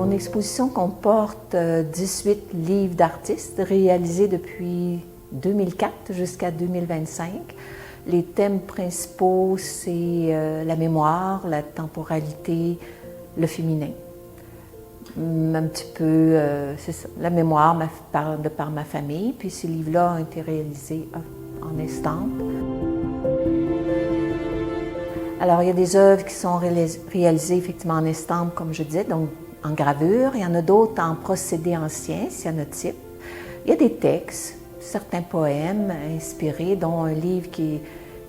Mon exposition comporte 18 livres d'artistes réalisés depuis 2004 jusqu'à 2025. Les thèmes principaux, c'est la mémoire, la temporalité, le féminin. Un petit peu, c'est ça, la mémoire de par ma famille. Puis ces livres-là ont été réalisés en estampe. Alors, il y a des œuvres qui sont réalisées effectivement en estampe, comme je disais, donc en gravure. Il y en a d'autres en procédé ancien, cyanotype. Il y a des textes, certains poèmes inspirés, dont un livre qui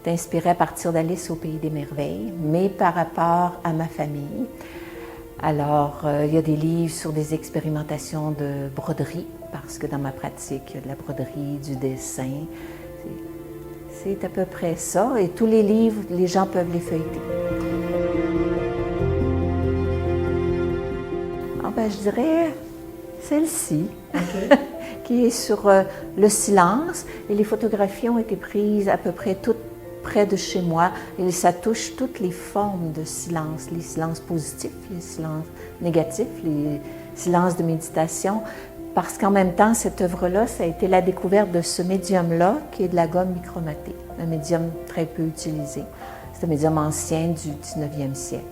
est inspiré à partir d'Alice au Pays des Merveilles, mais par rapport à ma famille. Alors, il y a des livres sur des expérimentations de broderie, parce que dans ma pratique, il y a de la broderie, du dessin. C'est à peu près ça. Et tous les livres, les gens peuvent les feuilleter. Je dirais celle-ci, qui est sur le silence. Et les photographies ont été prises à peu près toutes près de chez moi. Et ça touche toutes les formes de silence. Les silences positifs, les silences négatifs, les silences de méditation. Parce qu'en même temps, cette œuvre-là, ça a été la découverte de ce médium-là, qui est de la gomme micromatée, un médium très peu utilisé. C'est un médium ancien du 19e siècle.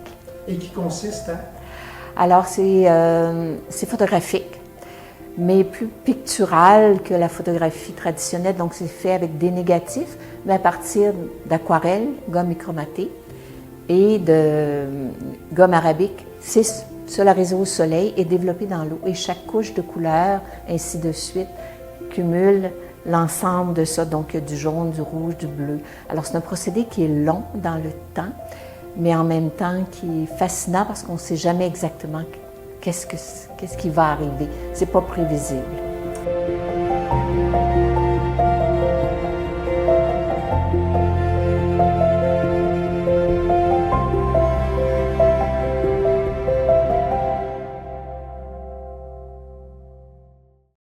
Et qui consiste à? Alors, c'est photographique, mais plus pictural que la photographie traditionnelle. Donc, c'est fait avec des négatifs, mais à partir d'aquarelle, gomme micromatée, et de gomme arabique. C'est solarisé au soleil et développé dans l'eau. Et chaque couche de couleur, ainsi de suite, cumule l'ensemble de ça. Donc, il y a du jaune, du rouge, du bleu. Alors, c'est un procédé qui est long dans le temps, mais en même temps qui est fascinant parce qu'on ne sait jamais exactement qu'est-ce qui va arriver. C'est pas prévisible.